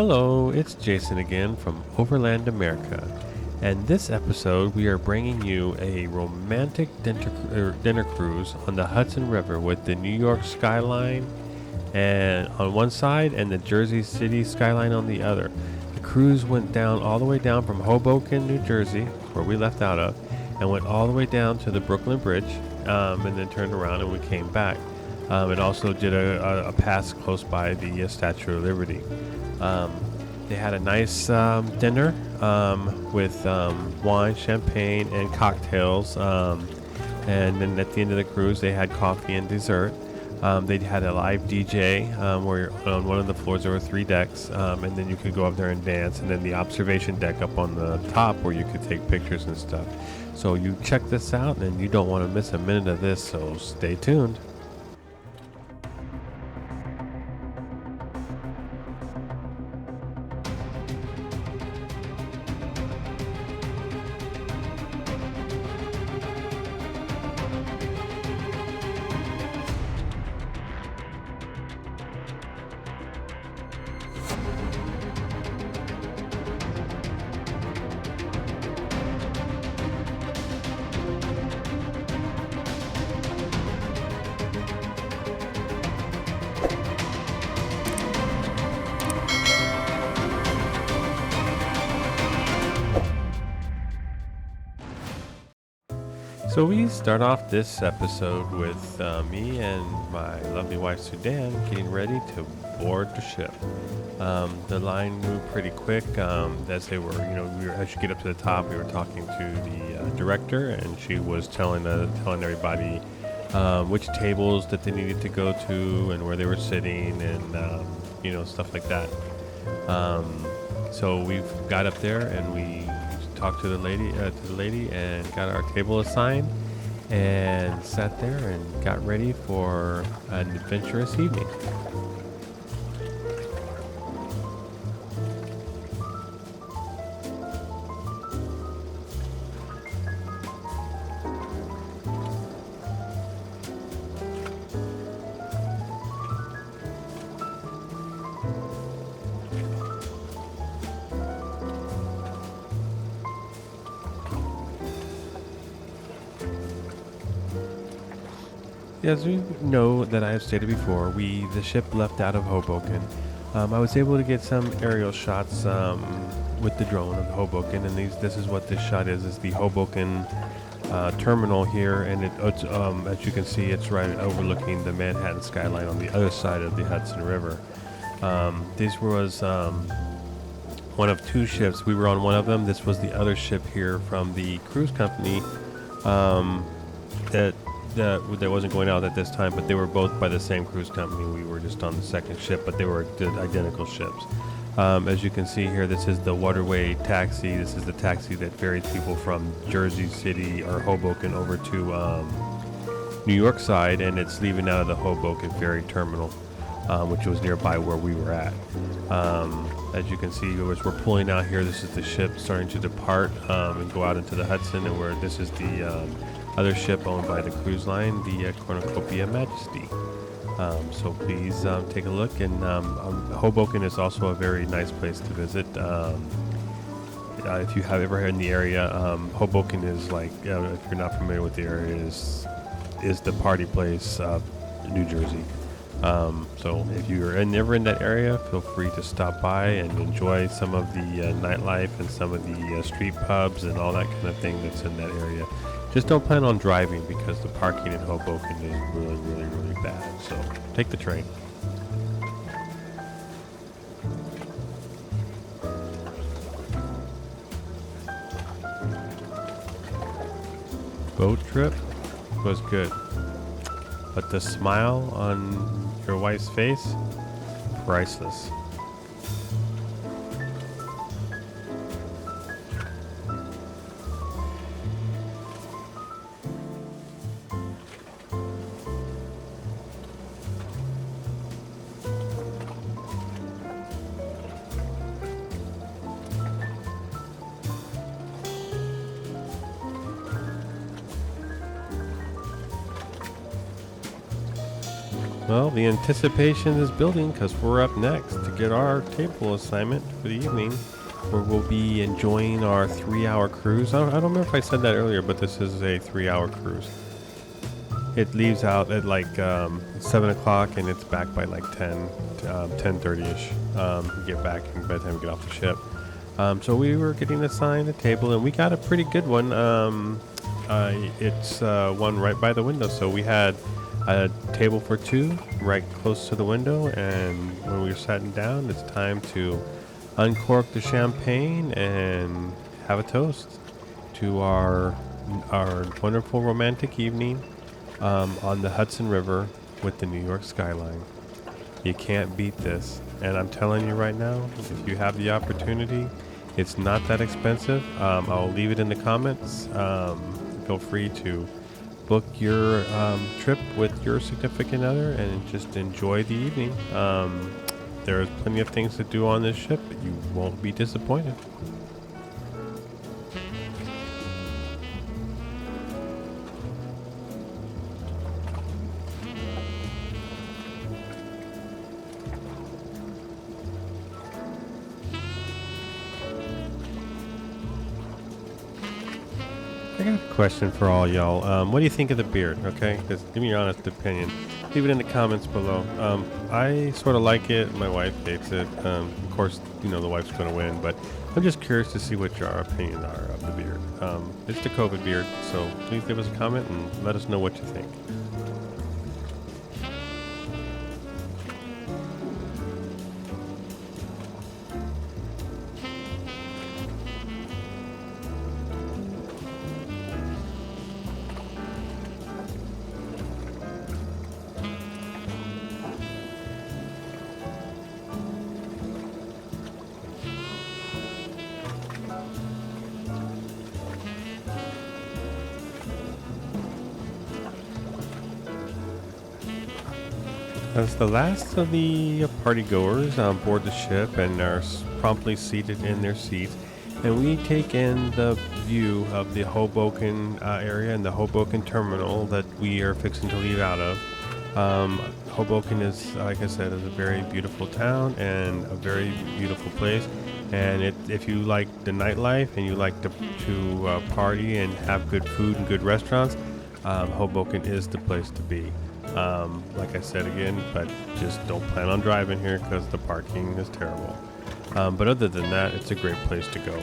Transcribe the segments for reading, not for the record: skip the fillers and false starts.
Hello, it's Jason again from Overland America. And this episode, we are bringing you a romantic dinner cruise on the Hudson River with the New York skyline and on one side and the Jersey City skyline on the other. The cruise went down all the way down from Hoboken, New Jersey, where we left out of, and went all the way down to the Brooklyn Bridge, and then turned around and we came back. It also did a pass close by the Statue of Liberty. They had a nice dinner with wine, champagne, and cocktails. And then at the end of the cruise, they had coffee and dessert. They had a live DJ where on one of the floors there were 3 decks, and then you could go up there and dance. And then the observation deck up on the top where you could take pictures and stuff. So you check this out, and you don't want to miss a minute of this. So stay tuned. So we start off this episode with me and my lovely wife Sudan getting ready to board the ship. The line moved pretty quick as they were, as you get up to the top, we were talking to the director, and she was telling everybody which tables that they needed to go to and where they were sitting, and stuff like that. So we got up there and we talked to the lady and got our table assigned and sat there and got ready for an adventurous evening. As you know that I have stated before, the ship left out of Hoboken. I was able to get some aerial shots with the drone of Hoboken, and this is what this shot is the Hoboken terminal here, and it's as you can see, it's right overlooking the Manhattan skyline on the other side of the Hudson River. This was one of 2 ships. We were on one of them. This was the other ship here from the cruise company that wasn't going out at this time, but they were both by the same cruise company. We were just on the second ship, but they were identical ships. As you can see here, this is the waterway taxi. This is the taxi that ferries people from Jersey City or Hoboken over to New York side, and it's leaving out of the Hoboken ferry terminal, which was nearby where we were at. As you can see, as we're pulling out here, this is the ship starting to depart and go out into the Hudson, and this is the other ship owned by the cruise line, the Cornucopia Majesty. So please take a look, and Hoboken is also a very nice place to visit. If you have ever in the area, Hoboken is like, if you're not familiar with the area, is the party place of New Jersey. So if you're never in that area, feel free to stop by and enjoy some of the nightlife and some of the street pubs and all that kind of thing that's in that area. Just don't plan on driving because the parking in Hoboken is really, really, really bad. So take the train. Boat trip was good, but the smile on your wife's face, priceless. Well, the anticipation is building because we're up next to get our table assignment for the evening, where we'll be enjoying our 3-hour cruise. I don't remember if I said that earlier, but this is a 3-hour cruise. It leaves out at like 7 o'clock and it's back by like 10:30ish. We get back by the time we get off the ship. So we were getting assigned a table and we got a pretty good one. It's one right by the window. So we had a table for two right close to the window. And when we were sitting down, it's time to uncork the champagne and have a toast to our wonderful romantic evening on the Hudson River with the New York skyline. You can't beat this. And I'm telling you right now, if you have the opportunity, it's not that expensive. I'll leave it in the comments. Feel free to book your trip with your significant other and just enjoy the evening. There's plenty of things to do on this ship, but you won't be disappointed. I got a question for all y'all. What do you think of the beard? Okay, just give me your honest opinion. Leave it in the comments below. I sort of like it. My wife hates it. Of course, the wife's going to win, but I'm just curious to see what your opinions are of the beard. It's the COVID beard, so please leave us a comment and let us know what you think. As the last of the party goers on board the ship and are promptly seated in their seats, and we take in the view of the Hoboken area and the Hoboken terminal that we are fixing to leave out of. Hoboken is, like I said, is a very beautiful town and a very beautiful place. And if you like the nightlife and you like to party and have good food and good restaurants, Hoboken is the place to be. Like I said again, but just don't plan on driving here because the parking is terrible. But other than that, it's a great place to go.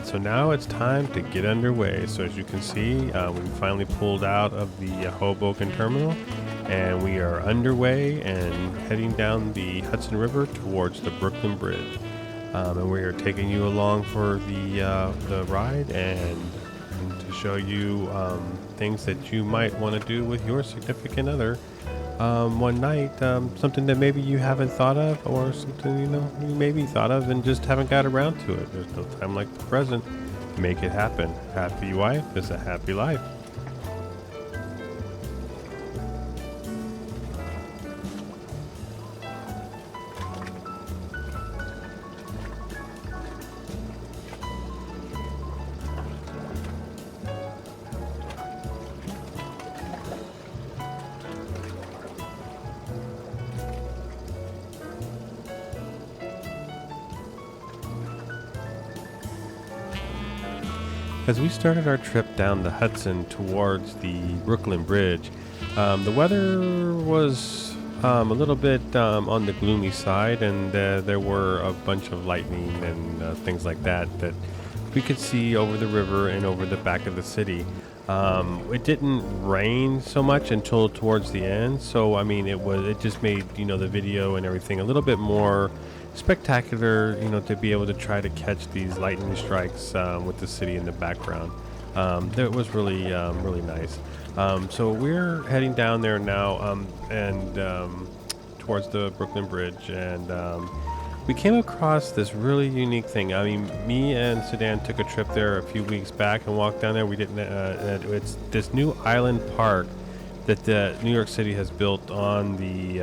So now it's time to get underway. So as you can see, we finally pulled out of the Hoboken terminal and we are underway and heading down the Hudson River towards the Brooklyn Bridge. And we are taking you along for the ride and to show you things that you might want to do with your significant other one night, something that maybe you haven't thought of, or something you maybe thought of and just haven't got around to it. There's no time like the present. Make it happen. Happy wife is a happy life. As we started our trip down the Hudson towards the Brooklyn Bridge, the weather was a little bit on the gloomy side, and there were a bunch of lightning and things like that we could see over the river and over the back of the city. It didn't rain so much until towards the end, so it just made the video and everything a little bit more spectacular, to be able to try to catch these lightning strikes with the city in the background. That was really nice. So we're heading down there now and towards the Brooklyn Bridge, and we came across this really unique thing. Me and Sudan took a trip there a few weeks back and walked down there. We didn't. It's this new island park that the New York City has built on the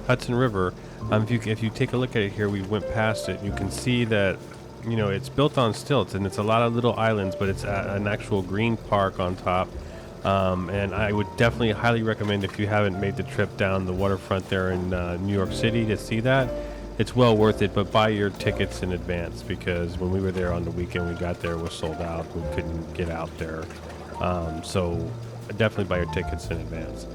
Hudson River. If you take a look at it here, we went past it. You can see that it's built on stilts, and it's a lot of little islands, but it's an actual green park on top. And I would definitely highly recommend, if you haven't made the trip down the waterfront there in New York City to see that, it's well worth it. But buy your tickets in advance, because when we were there on the weekend, we got there, it was sold out. We couldn't get out there. So definitely buy your tickets in advance.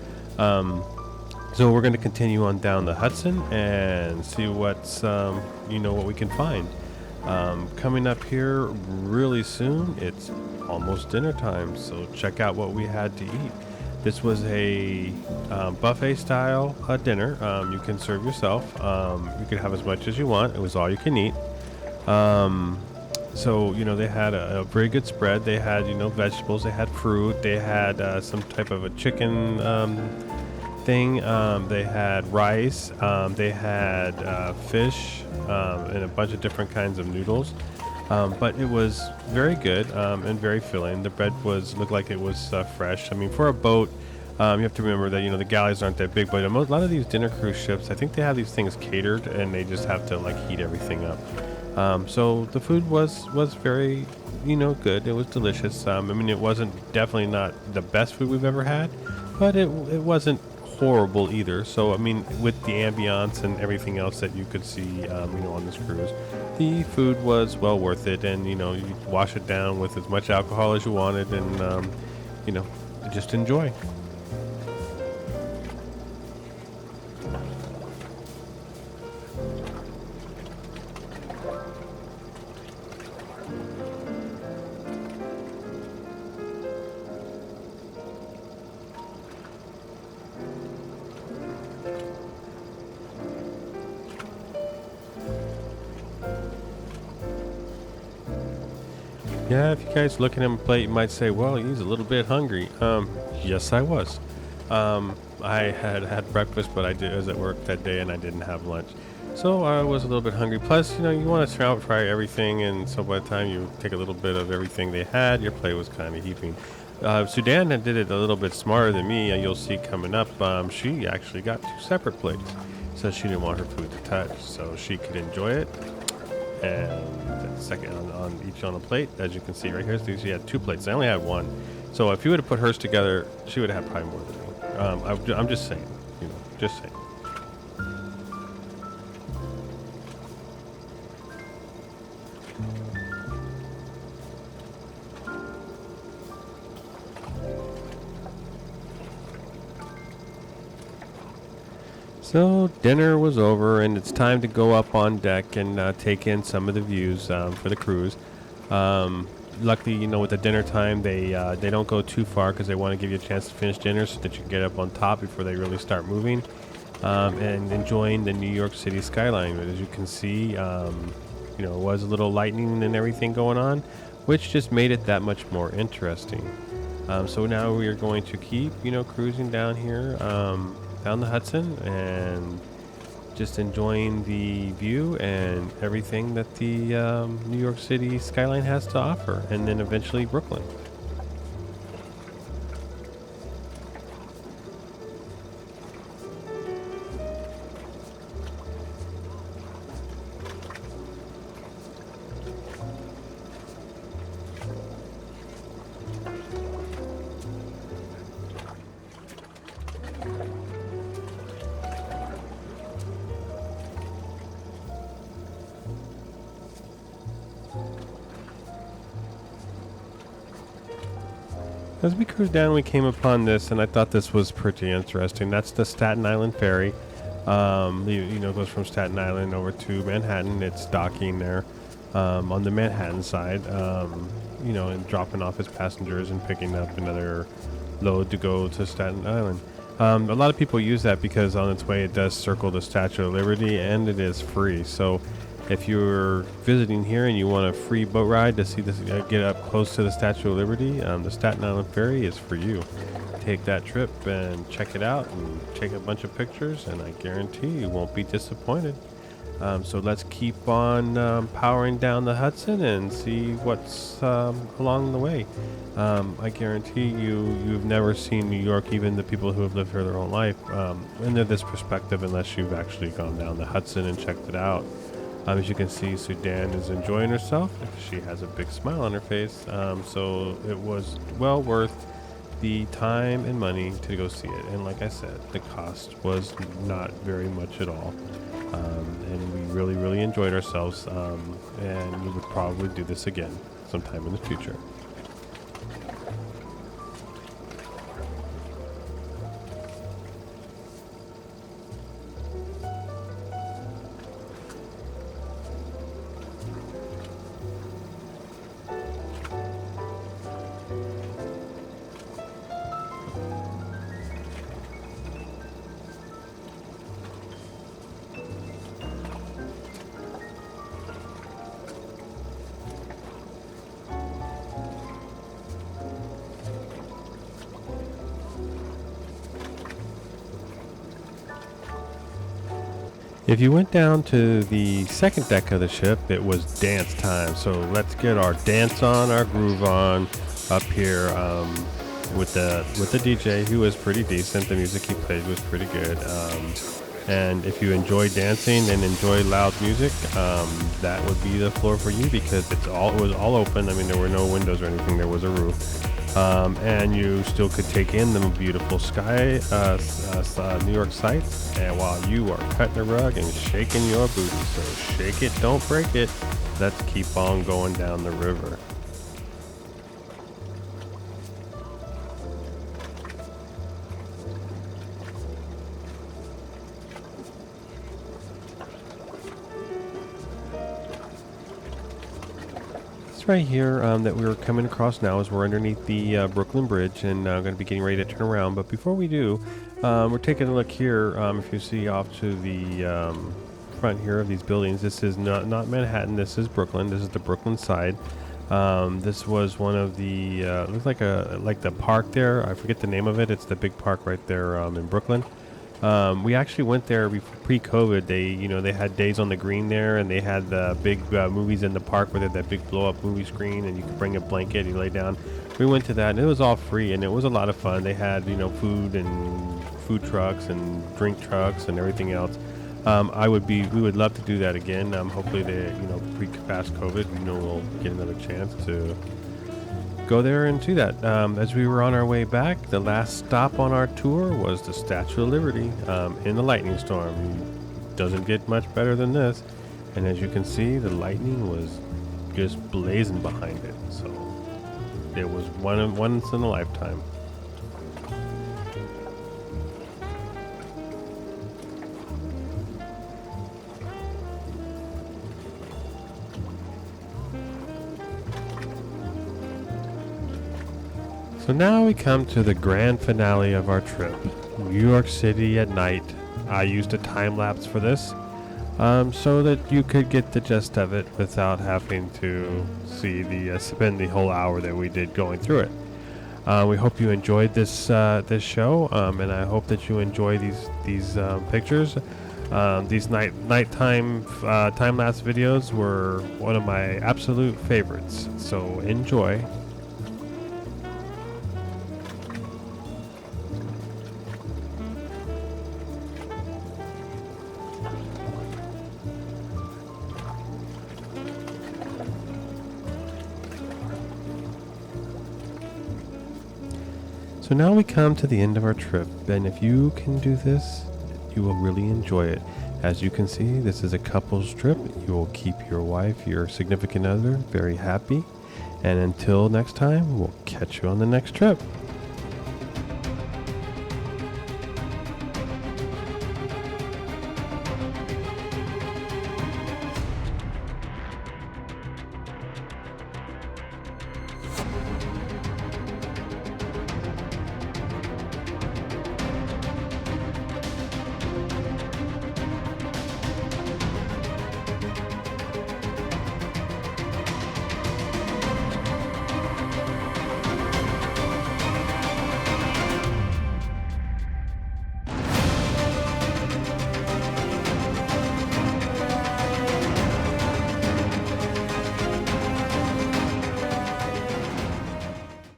So we're going to continue on down the Hudson and see what's, what we can find. Coming up here really soon, it's almost dinner time, so check out what we had to eat. This was a buffet style dinner. You can serve yourself. You can have as much as you want. It was all you can eat. So they had a very good spread. They had vegetables. They had fruit. They had some type of a chicken thing. They had rice. They had fish and a bunch of different kinds of noodles. But it was very good and very filling. The bread looked like it was fresh. I mean, for a boat, you have to remember that the galleys aren't that big. But a lot of these dinner cruise ships, I think they have these things catered, and they just have to heat everything up. So the food was very good. It was delicious. I mean, it wasn't definitely not the best food we've ever had, but it wasn't horrible either. So I mean, with the ambiance and everything else that you could see on this cruise, the food was well worth it. And you wash it down with as much alcohol as you wanted, and just enjoy. Yeah, if you guys looking at my plate, you might say, well, he's a little bit hungry. Yes, I was. I had breakfast, but I was at work that day and I didn't have lunch. So I was a little bit hungry. Plus, you want to try everything. And so by the time you take a little bit of everything they had, your plate was kind of heaping. Sudan did it a little bit smarter than me. You'll see coming up, she actually got 2 separate plates. So she didn't want her food to touch, so she could enjoy it. And second on each on a plate, as you can see right here, so she had 2 plates. I only had 1, so if you would have put hers together, she would have had probably more than me. I'm just saying, just saying. So dinner was over, and it's time to go up on deck and take in some of the views for the cruise. Luckily, with the dinner time, they don't go too far because they want to give you a chance to finish dinner so that you can get up on top before they really start moving and enjoying the New York City skyline. But as you can see, it was a little lightning and everything going on, which just made it that much more interesting. So now we are going to keep, cruising down here. Down the Hudson and just enjoying the view and everything that the New York City skyline has to offer, and then eventually Brooklyn. As we cruised down, we came upon this, and I thought this was pretty interesting. That's the Staten Island ferry. Goes from Staten Island over to Manhattan. It's docking there on the Manhattan side, and dropping off its passengers and picking up another load to go to Staten Island. A lot of people use that because on its way it does circle the Statue of Liberty, and it is free. So if you're visiting here and you want a free boat ride to see this, get up close to the Statue of Liberty, the Staten Island Ferry is for you. Take that trip and check it out and take a bunch of pictures, and I guarantee you won't be disappointed. So let's keep on powering down the Hudson and see what's along the way. I guarantee you've never seen New York, even the people who have lived here their whole life, into this perspective, unless you've actually gone down the Hudson and checked it out. As you can see, Sudan is enjoying herself. She has a big smile on her face. So it was well worth the time and money to go see it. And like I said, the cost was not very much at all. And we really, really enjoyed ourselves. And we would probably do this again sometime in the future. If you went down to the second deck of the ship, it was dance time. So let's get our dance on, our groove on up here with the DJ, who was pretty decent. The music he played was pretty good. And if you enjoy dancing and enjoy loud music, that would be the floor for you, because it was all open. I mean, there were no windows or anything. There was a roof. And you still could take in the beautiful sky, New York sights, and while you are cutting a rug and shaking your booty. So shake it, don't break it. Let's keep on going down the river. Right here that we were coming across now is we're underneath the Brooklyn Bridge, and I'm going to be getting ready to turn around. But before we do, we're taking a look here. If you see off to the front here of these buildings, this is not Manhattan. This is Brooklyn. This is the Brooklyn side. This was one of the looks like the park there. I forget the name of it. It's the big park right there in Brooklyn. We actually went there pre-COVID. They had Days on the Green there, and they had the big movies in the park where they had that big blow-up movie screen, and you could bring a blanket, you lay down. We went to that, and it was all free, and it was a lot of fun. They had food and food trucks and drink trucks and everything else. We would love to do that again. Hopefully, past COVID, we'll get another chance to go there and do that. As we were on our way back, the last stop on our tour was the Statue of Liberty in the lightning storm. Doesn't get much better than this. And as you can see, the lightning was just blazing behind it. So it was once in a lifetime. So now we come to the grand finale of our trip, New York City at night. I used a time lapse for this, so that you could get the gist of it without having to spend the whole hour that we did going through it. We hope you enjoyed this show, and I hope that you enjoy these pictures. These nighttime time lapse videos were one of my absolute favorites. So enjoy. So now we come to the end of our trip, and if you can do this, you will really enjoy it. As you can see, this is a couple's trip. You will keep your wife, your significant other, very happy. And until next time, we'll catch you on the next trip.